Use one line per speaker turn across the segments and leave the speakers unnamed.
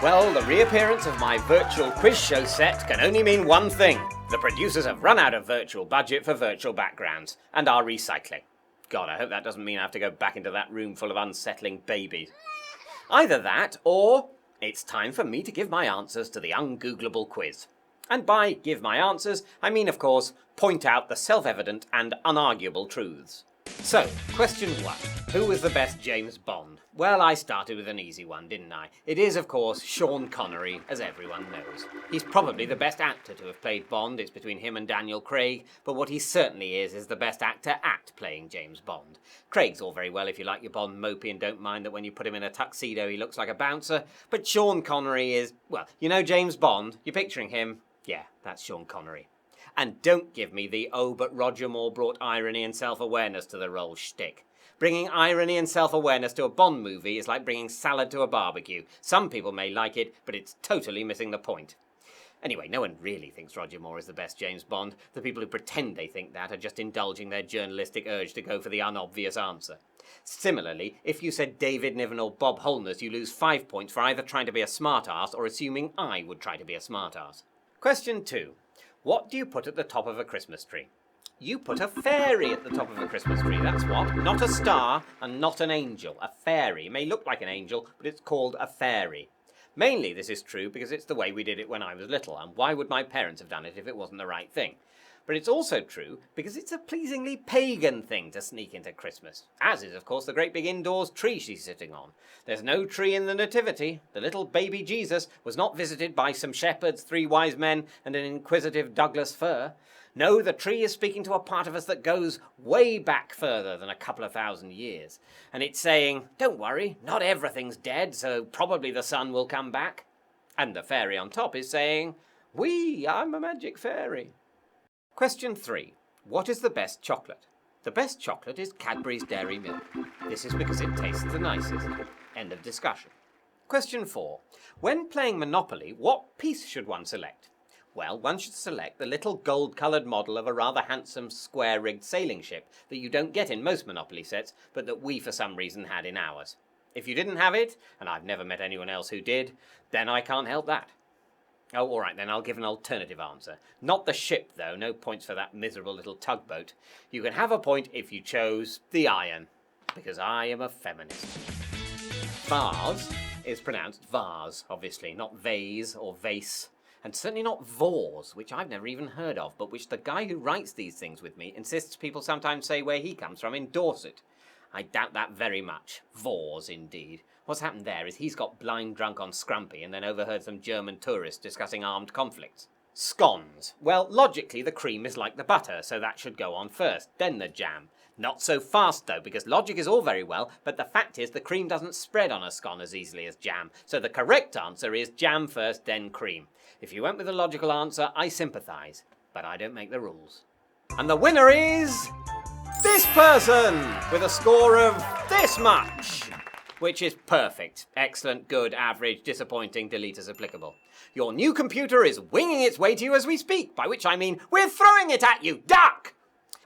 Well, the reappearance of my virtual quiz show set can only mean one thing. The producers have run out of virtual budget for virtual backgrounds and are recycling. God, I hope that doesn't mean I have to go back into that room full of unsettling babies. Either that, or it's time for me to give my answers to the ungoogleable quiz. And by give my answers, I mean, of course, point out the self-evident and unarguable truths. So, question 1. Who was the best James Bond? Well, I started with an easy one, didn't I? It is, of course, Sean Connery, as everyone knows. He's probably the best actor to have played Bond. It's between him and Daniel Craig, but what he certainly is the best actor at playing James Bond. Craig's all very well if you like your Bond mopey and don't mind that when you put him in a tuxedo he looks like a bouncer, but Sean Connery is, well, you know James Bond? You're picturing him? Yeah, that's Sean Connery. And don't give me the "oh, but Roger Moore brought irony and self-awareness to the role" shtick. Bringing irony and self-awareness to a Bond movie is like bringing salad to a barbecue. Some people may like it, but it's totally missing the point. Anyway, no one really thinks Roger Moore is the best James Bond. The people who pretend they think that are just indulging their journalistic urge to go for the unobvious answer. Similarly, if you said David Niven or Bob Holness, you lose 5 points for either trying to be a smart-ass or assuming I would try to be a smart-ass. Question 2. What do you put at the top of a Christmas tree? You put a fairy at the top of a Christmas tree, that's what. Not a star and not an angel. A fairy. It may look like an angel, but it's called a fairy. Mainly this is true because it's the way we did it when I was little, and why would my parents have done it if it wasn't the right thing? But it's also true because it's a pleasingly pagan thing to sneak into Christmas. As is, of course, the great big indoors tree she's sitting on. There's no tree in the Nativity. The little baby Jesus was not visited by some shepherds, 3 wise men, and an inquisitive Douglas fir. No, the tree is speaking to a part of us that goes way back further than a couple of thousand years. And it's saying, don't worry, not everything's dead, so probably the sun will come back. And the fairy on top is saying, I'm a magic fairy. Question 3. What is the best chocolate? The best chocolate is Cadbury's Dairy Milk. This is because it tastes the nicest. End of discussion. Question 4. When playing Monopoly, what piece should one select? Well, one should select the little gold-coloured model of a rather handsome square-rigged sailing ship that you don't get in most Monopoly sets, but that we for some reason had in ours. If you didn't have it, and I've never met anyone else who did, then I can't help that. Oh, all right, then I'll give an alternative answer. Not the ship, though. No points for that miserable little tugboat. You can have a point if you chose the iron, because I am a feminist. Vase is pronounced vase, obviously, not vase or vase, and certainly not vause, which I've never even heard of, but which the guy who writes these things with me insists people sometimes say where he comes from in Dorset. I doubt that very much. Vause, indeed. What's happened there is he's got blind drunk on Scrumpy and then overheard some German tourists discussing armed conflicts. Scones. Well, logically the cream is like the butter, so that should go on first, then the jam. Not so fast though, because logic is all very well, but the fact is the cream doesn't spread on a scone as easily as jam, so the correct answer is jam first, then cream. If you went with a logical answer, I sympathise, but I don't make the rules. And the winner is this person, with a score of this much, which is perfect. Excellent, good, average, disappointing, delete as applicable. Your new computer is winging its way to you as we speak, by which I mean we're throwing it at you, duck!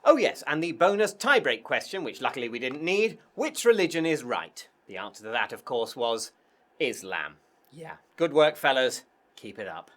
Oh yes, and the bonus tie-break question, which luckily we didn't need, which religion is right? The answer to that, of course, was Islam. Yeah, good work, fellas. Keep it up.